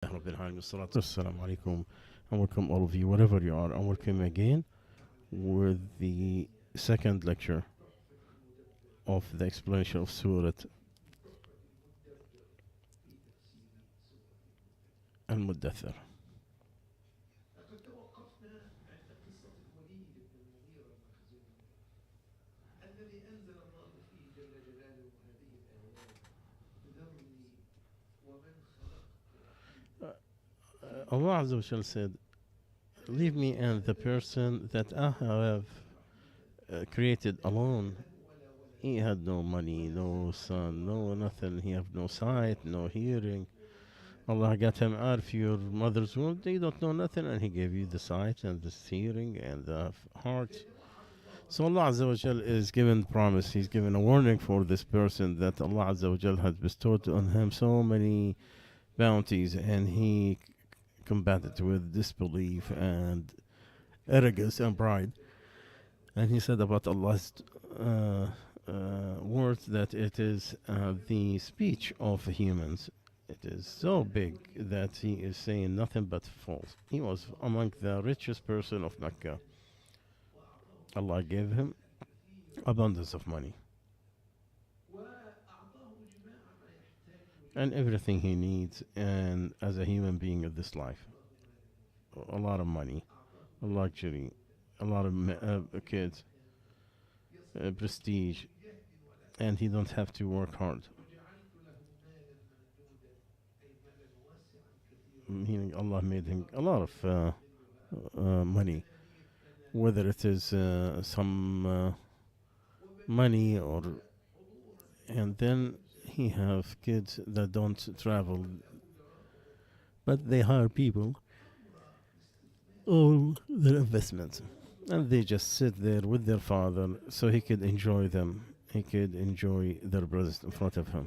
رب العالمين والصلاة والسلام عليكم, and welcome all of you wherever you are, and welcome again with the second lecture of the explanation of Surah Al-Muddathir. Allah Azza wa Jal said, leave me and the person that I have created alone. He had no money, no son, no nothing. He have no sight, no hearing. Allah got him out of your mother's womb. They don't know nothing, and He gave you the sight and the hearing and the heart. So Allah Azza wa Jal is giving promise. He's giving a warning for this person that Allah Azza wa Jal has bestowed on him so many bounties, and he combated with disbelief and arrogance and pride. And he said about Allah's words that it is the speech of humans. It is so big that he is saying nothing but false. He was among the richest person of Mecca. Allah gave him abundance of money and everything he needs, and as a human being of this life, a lot of money, a luxury, a lot of kids, prestige, and he don't have to work hard. Meaning Allah made him a lot of money, whether it is some money or, and then he have kids that don't travel, but they hire people, all their investments, and they just sit there with their father so he could enjoy them. He could enjoy their brothers in front of him.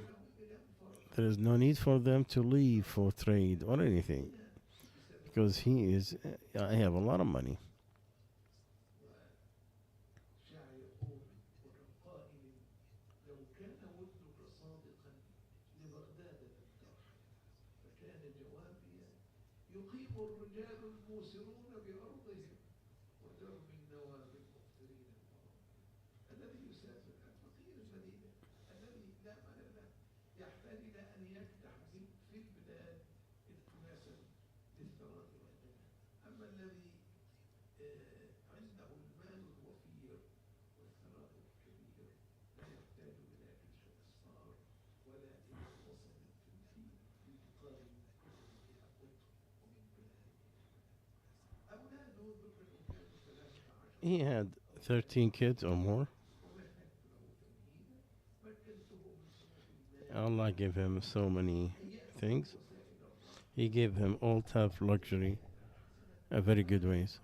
There is no need for them to leave for trade or anything, because I have a lot of money. He had 13 kids or more. Allah gave him so many things. He gave him all type of luxury, very good ways.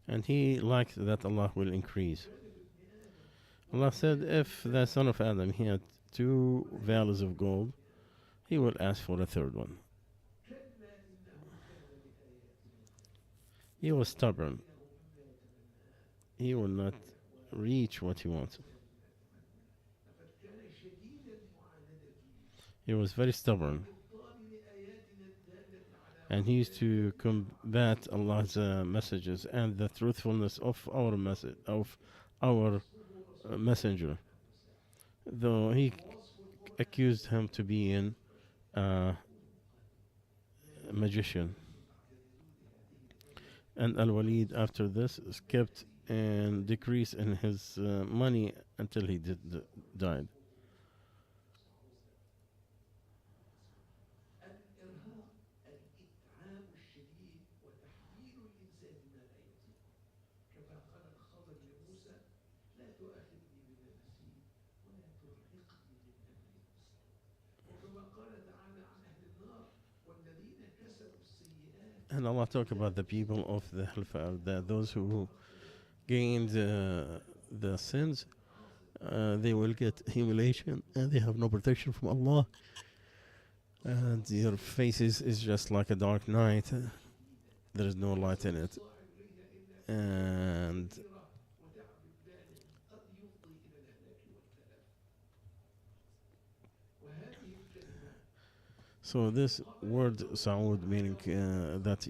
And he liked that Allah will increase. Allah said if the son of Adam he had 2 valleys of gold, he will ask for a third one. He was stubborn. He will not reach what he wants. He was very stubborn. And he used to combat Allah's messages and the truthfulness of our message, of our messenger. Though he accused him to be a magician. And Al-Walid after this kept and decreased in his money until he died. And Allah talk about the people of the hellfire, those who gained the sins, they will get humiliation and they have no protection from Allah. And your faces is just like a dark night. there is no light in it. And so this word Saud meaning that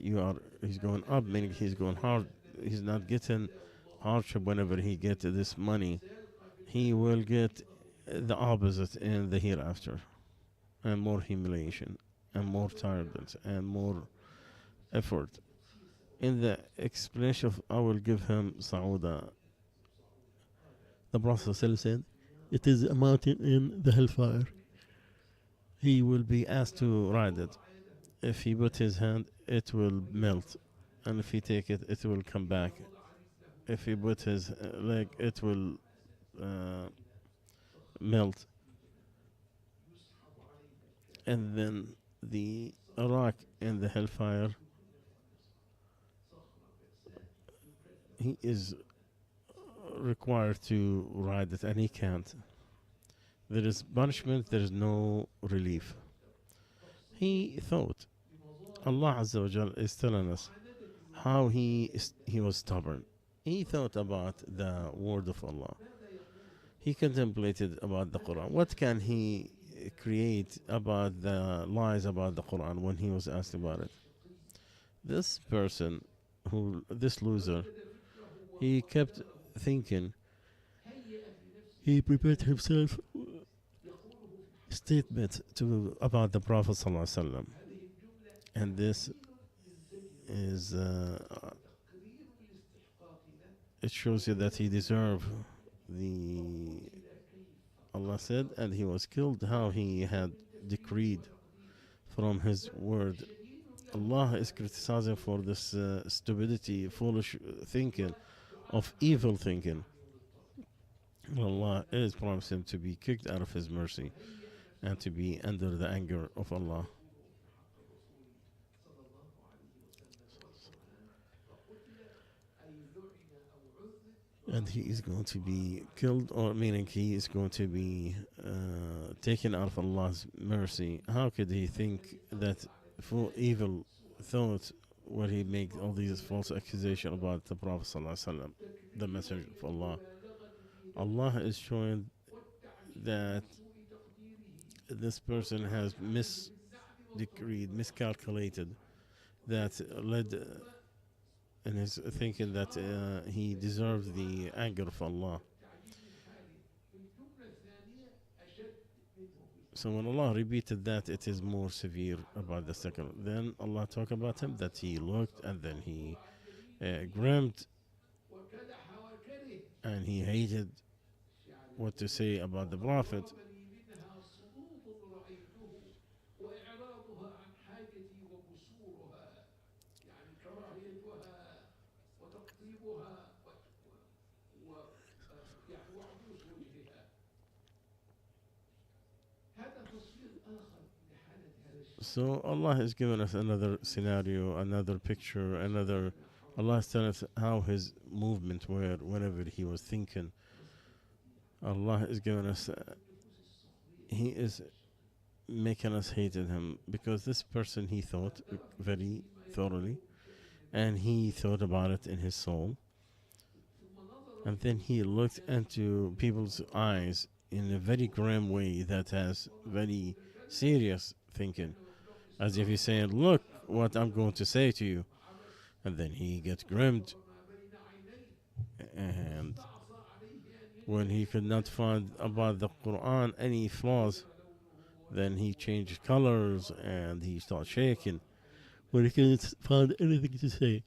he's going up, meaning he's going hard. He's not getting hardship whenever he get this money. He will get the opposite in the hereafter, and more humiliation, and more tiredness, and more effort. In the explanation of I will give him Sauda, the Prophet said, it is a mountain in the hellfire. He will be asked to ride it. If he put his hand, it will melt. And if he take it, it will come back. If he put his leg, it will uh, melt. And then the rock in the hellfire, he is required to ride it and he can't. There is punishment, there is no relief. He thought, Allah Azza wa Jal is telling us how he was stubborn. He thought about the word of Allah. He contemplated about the Quran. What can he create about the lies about the Quran when he was asked about it? This person, this loser, he kept thinking. He prepared himself statement about the Prophet ﷺ. And this is it shows you that he deserved the Allah said, and he was killed how he had decreed from his word. Allah is criticizing for this stupidity, foolish thinking, of evil thinking. Allah is promising to be kicked out of his mercy and to be under the anger of Allah. And he is going to be killed, or meaning he is going to be taken out of Allah's mercy. How could he think that full evil thought where he make all these false accusations about the Prophet ﷺ, the messenger of Allah? Allah is showing that this person has misdecreed, miscalculated, that led in his thinking that he deserved the anger of Allah. So when Allah repeated that, it is more severe about the second. Then Allah talked about him that he looked and then he grinned and he hated what to say about the Prophet. So Allah has given us another scenario, another picture, another. Allah is telling us how his movement were whenever he was thinking. Allah is giving us. He is making us hate him because this person he thought very thoroughly, and he thought about it in his soul, and then he looked into people's eyes in a very grim way that has very serious thinking, as if he's saying, look what I'm going to say to you. And then he gets grimmed, and when he could not find about the Quran any flaws, then he changed colors and he started shaking when he couldn't find anything to say.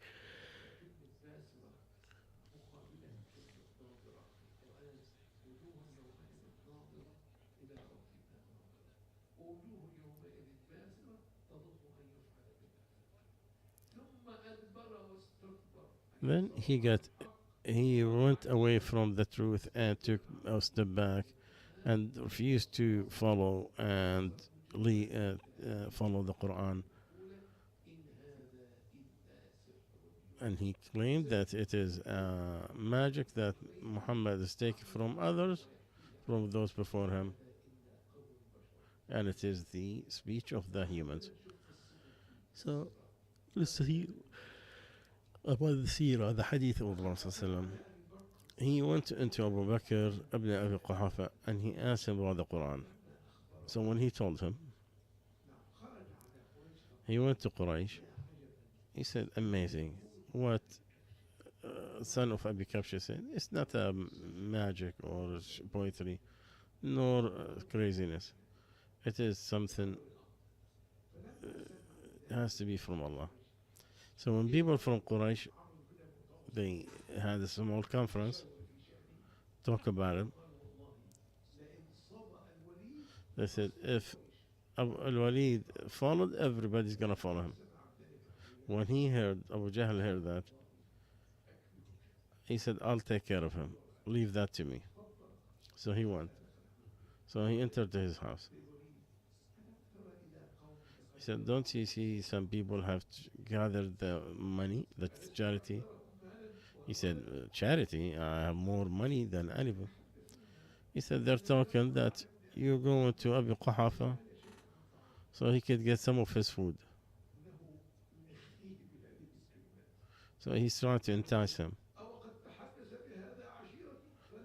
Then he went away from the truth and took a step back and refused to follow and follow the Quran. And he claimed that it is magic that Muhammad is taken from others, from those before him, and it is the speech of the humans. So let's see about the seerah, the hadith of the Prophet ﷺ. He went into Abu Bakr ibn Abi Quhafa and he asked him about the Quran. So when he told him, he went to Quraysh. He said, amazing. What son of Abi Kabsha said, it's not a magic or poetry, nor craziness. It is something has to be from Allah. So when people from Quraysh, they had a small conference, talk about him. They said, if Al-Walid followed, everybody's gonna follow him. When he heard, Abu Jahl heard that, he said, I'll take care of him. Leave that to me. So he went. So he entered his house. He said, don't you see some people have gathered the money, the charity? He said, charity? I have more money than anyone. He said, they're talking that you're going to Abi Quhafa so he could get some of his food. So he's trying to entice him.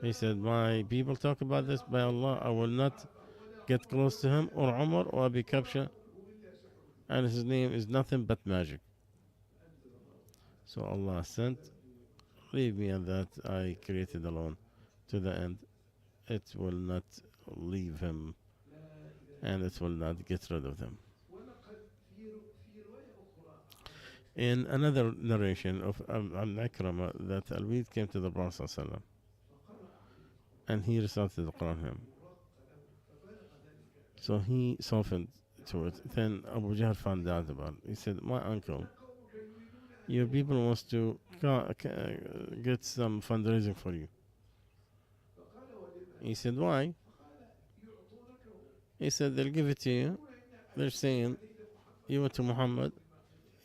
He said, my people talk about this, by Allah, I will not get close to him or Umar or Abi Kabsha, and his name is nothing but magic. So Allah sent, leave me and that I created alone to the end. It will not leave him and it will not get rid of them. In another narration of Al-Ikrama, that Al-Walid came to the Prophet ﷺ and he recited the Quran to him. So he softened to it. Then Abu Jahl found out about it. He said, my uncle, your people wants to get some fundraising for you. He said, why? He said, they'll give it to you. They're saying, you went to Muhammad,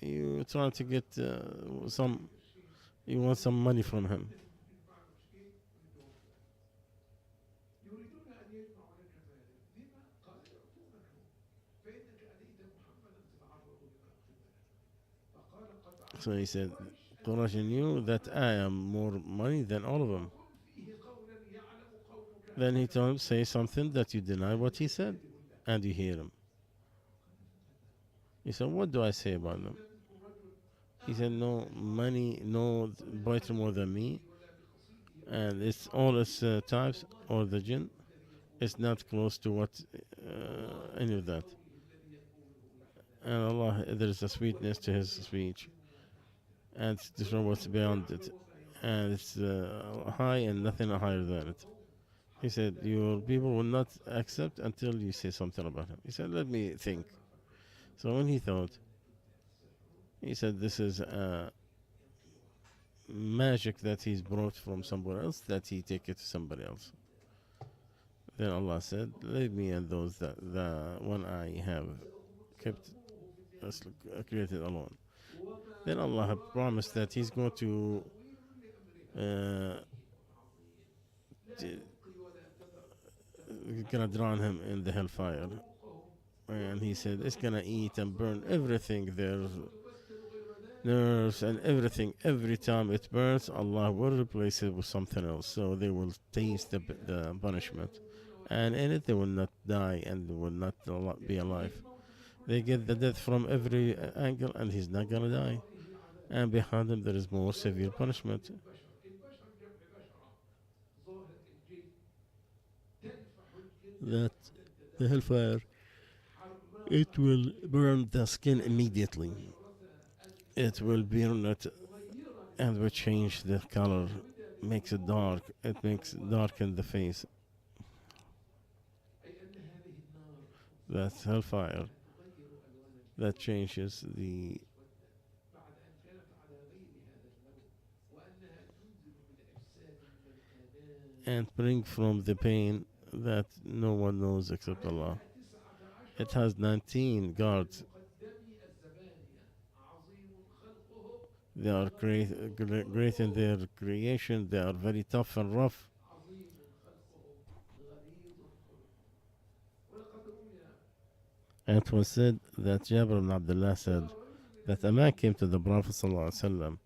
you trying to get you want some money from him. So he said, Quraysh knew that I am more money than all of them. Then he told him, say something that you deny what he said, and you hear him. He said, what do I say about them? He said, no money, no poetry more than me, and it's all its types, or the jinn. It's not close to what any of that. And Allah, there is a sweetness to His speech, and to show what's beyond it, and it's high and nothing higher than it. He said, your people will not accept until you say something about him. He said, let me think. So when he thought, he said, this is magic that he's brought from somewhere else, that he take it to somebody else. Then Allah said, leave me and those that the one I have kept created alone. Then Allah had promised that He's going to gonna drown him in the hellfire, and He said it's gonna eat and burn everything, their nerves and everything. Every time it burns, Allah will replace it with something else, so they will taste the punishment, and in it they will not die and they will not be alive. They get the death from every angle, and he's not gonna die. And behind him there is more severe punishment. That the hellfire, it will burn the skin immediately. It will burn it and will change the color, makes it dark. It makes darken the face. That's hellfire. That changes the and bring from the pain that no one knows except Allah. It has 19 guards. They are great in their creation. They are very tough and rough. And it was said that Jabir ibn Abdullah said that a man came to the Prophet ﷺ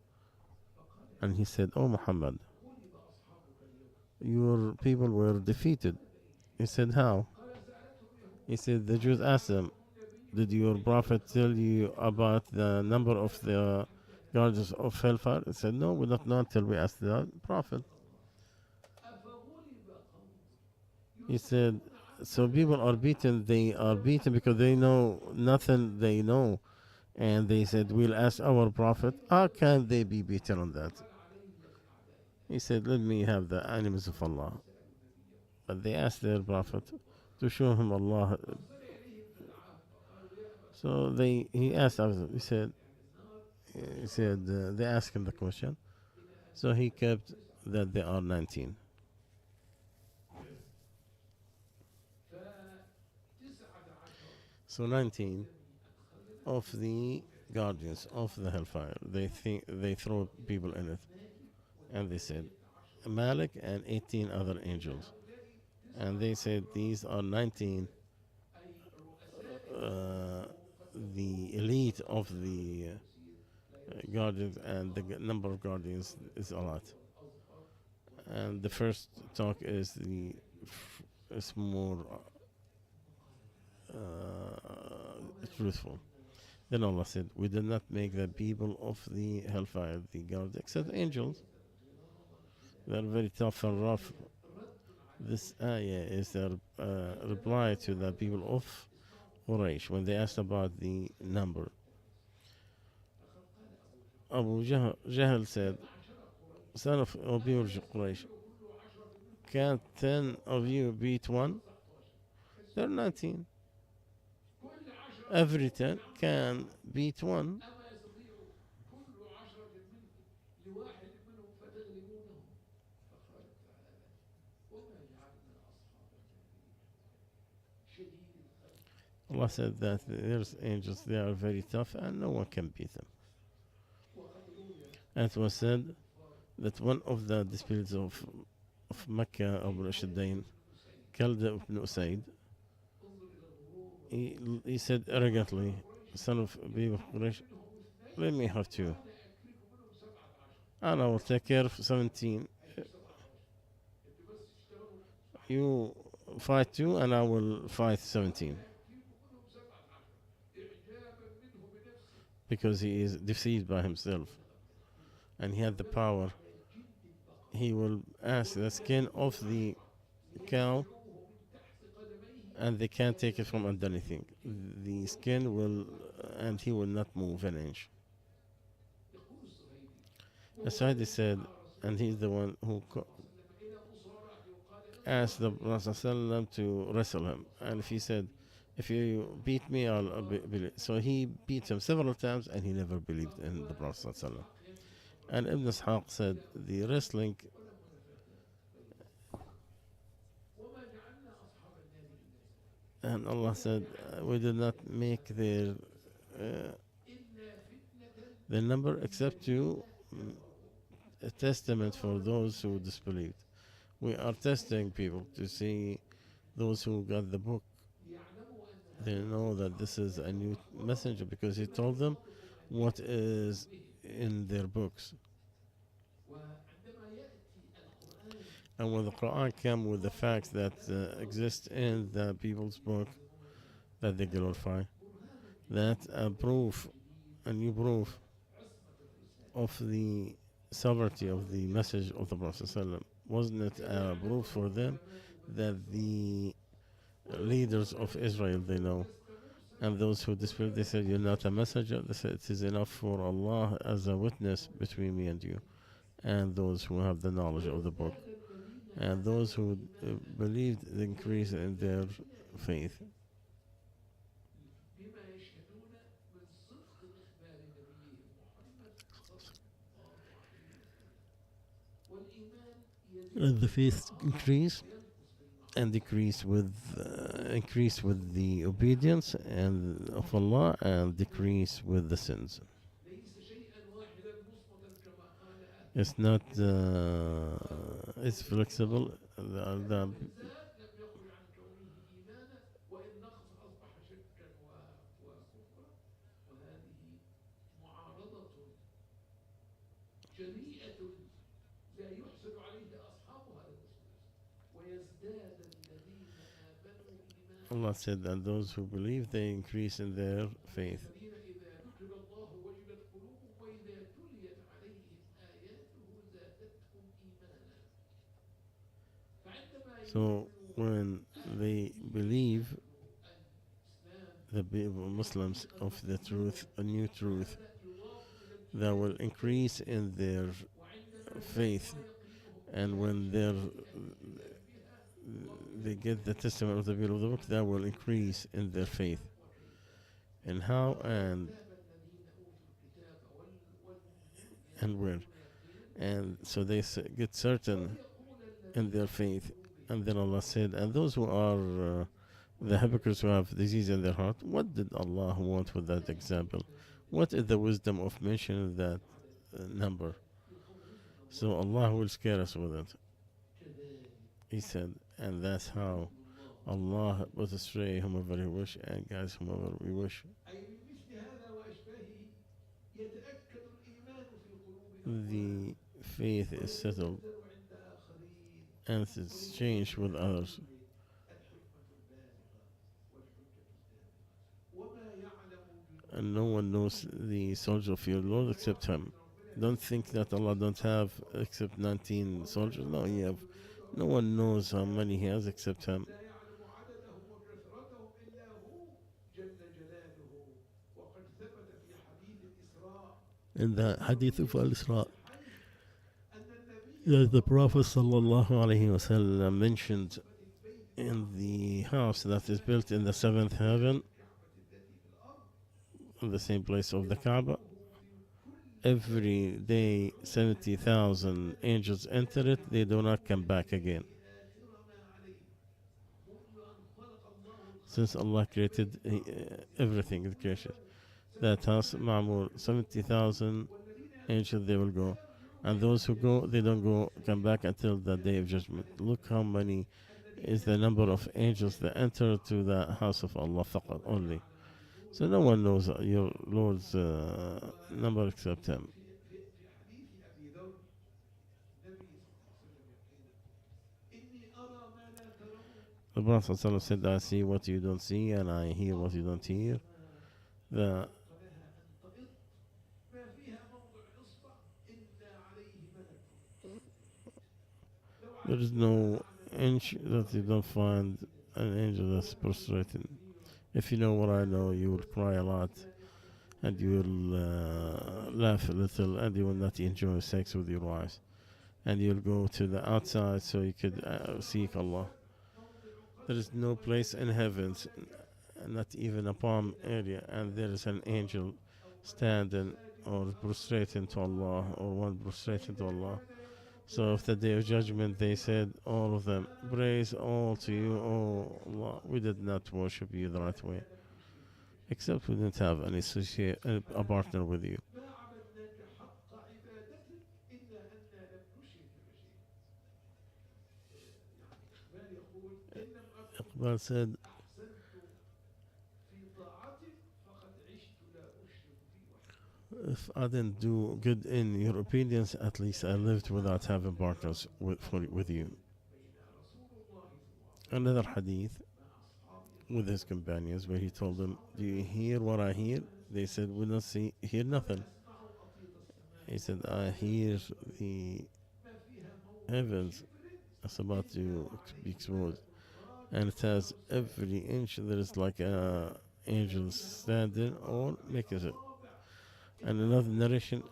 And he said, "Oh Muhammad, your people were defeated." He said, "How?" He said, the Jews asked him, "Did your prophet tell you about the number of the guardians of hellfire?" He said, "No, we don't know until we asked the prophet." He said, "So people are beaten, they are beaten because they know nothing they know." And they said, "We'll ask our prophet, how can they be beaten on that?" He said, "Let me have the enemies of Allah." But they asked their prophet to show him Allah. So he asked us, he said, they asked him the question. So he kept that they are 19. So 19 of the guardians of the hellfire, they throw people in it. And they said, Malik and 18 other angels. And they said these are 19, the elite of the guardians, and the number of guardians is a lot. And the first talk is is more truthful. Then Allah said, "We did not make the people of the hellfire the guards except angels. They are very tough and rough." This ayah is a reply to the people of Quraysh when they asked about the number. Abu Jahl said, "Son of people of Quraysh, can 10 of you beat one?" There are 19. Every 10 can beat one. Allah said that there's angels, they are very tough and no one can beat them. And it was said that one of the disputants of Mecca, Abu Rashidin, killed Ibn Usaid. He said arrogantly, "Son of Abi Quraysh, let me have two. And I will take care of 17. You fight two and I will fight 17." Because he is deceived by himself and he had the power. He will ask the skin of the cow and they can't take it from underneath. The skin will, and he will not move an inch. Asadi said, and he's the one who asked the Prophet ﷺ to wrestle him. And if he said, "If you beat me, I'll believe." So he beat him several times and he never believed in the Prophet ﷺ. And Ibn Ishaq said, the wrestling, and Allah said, "We did not make uh, their number except to a testament for those who disbelieved." We are testing people to see those who got the book. They know that this is a new messenger because he told them what is in their books. And when the Quran came with the facts that exist in the people's book that they glorify, that a new proof of the sovereignty of the message of the Prophet ﷺ. Wasn't it a proof for them that the leaders of Israel, they know, and those who dispute, they said, "You're not a messenger." They said, "It is enough for Allah as a witness between me and you," and those who have the knowledge of the book, and those who believed the increase in their faith. And the faith increase and increase with the obedience and of Allah, and decrease with the sins. It's not. It's flexible. Allah said that those who believe, they increase in their faith. So when they believe, the Muslims, of the truth, a new truth, that will increase in their faith. And when they get the testimony of the people of the book, that will increase in their faith. And how and where? And so they get certain in their faith. And then Allah said, and those who are the hypocrites who have disease in their heart, what did Allah want with that example? What is the wisdom of mentioning that number? So Allah will scare us with it. He said, and that's how Allah put astray whomever He wish and guides whomever we wish. The faith is settled and it's changed with others. And no one knows the soldier of your Lord except Him. Don't think that Allah don't have except 19 soldiers. No, He have. No one knows how many He has except Him. In the hadith of Al-Isra, the Prophet sallallahu alaihi wasallam mentioned in the house that is built in the seventh heaven, in the same place of the Kaaba, every day 70,000 angels enter it, they do not come back again. Since Allah created everything, the creation, that house, Ma'mur, 70,000 angels, they will go. And those who go, they don't come back until the day of judgment. Look how many is the number of angels that enter to the house of Allah faqat only. So no one knows your Lord's number except Him. The Prophet ﷺ said, I see what you don't see and I hear what you don't hear. There is no inch that you don't find an angel that's prostrated. If you know what I know, you will cry a lot and you will laugh a little and you will not enjoy sex with your wives. And you'll go to the outside so you could seek Allah. There is no place in heaven, not even a palm area, and there is an angel standing or prostrating to Allah, or one prostrating to Allah. So of the day of judgment, they said, all of them, praise all to you, oh Allah, we did not worship you the right way, except we didn't have any associate, a partner with you. Iqbal said, if I didn't do good in your obedience, at least I lived without having partners with you. Another hadith with his companions where he told them, do you hear what I hear? They said, we don't hear nothing. He said, I hear the heavens is about to be exposed. And it has every inch there is like a angel standing or making it. And another narration,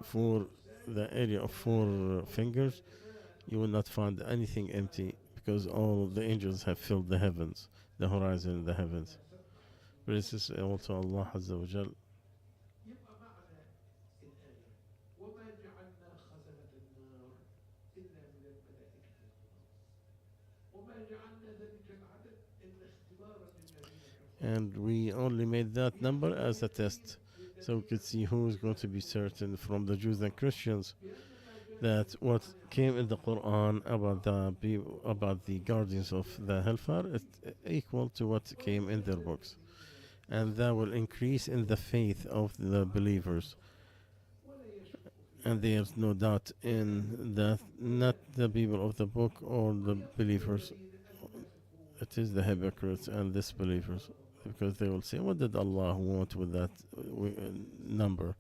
for the area of 4 fingers, you will not find anything empty because all of the angels have filled the heavens, the horizon in the heavens. Praises also Allah Azza wa Jal. And we only made that number as a test, so we could see who is going to be certain from the Jews and Christians that what came in the Quran about the guardians of the hellfire is equal to what came in their books, and that will increase in the faith of the believers. And there's no doubt in that, not the people of the book or the believers. It is the hypocrites and disbelievers, because they will say, what did Allah want with that number?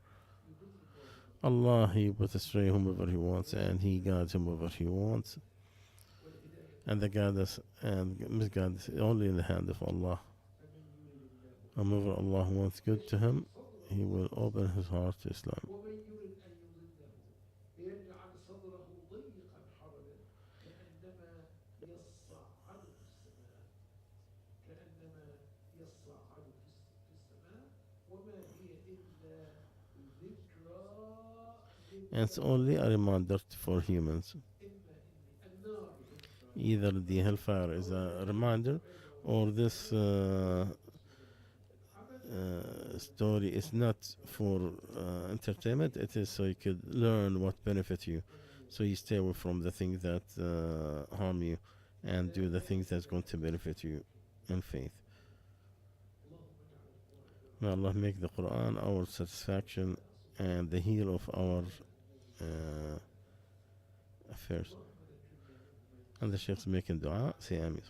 Allah, He put astray whomever He wants, and He guides whomever He wants. And the guidance and misguidance is only in the hand of Allah. Whomever Allah wants good to him, He will open his heart to Islam. And it's only a reminder for humans. Either the hellfire is a reminder, or this story is not for entertainment. It is so you could learn what benefit you, so you stay away from the things that harm you, and do the things that's going to benefit you in faith. May Allah make the Quran our satisfaction and the heel of our affairs. And the Sheikh's making dua. Say Ameen.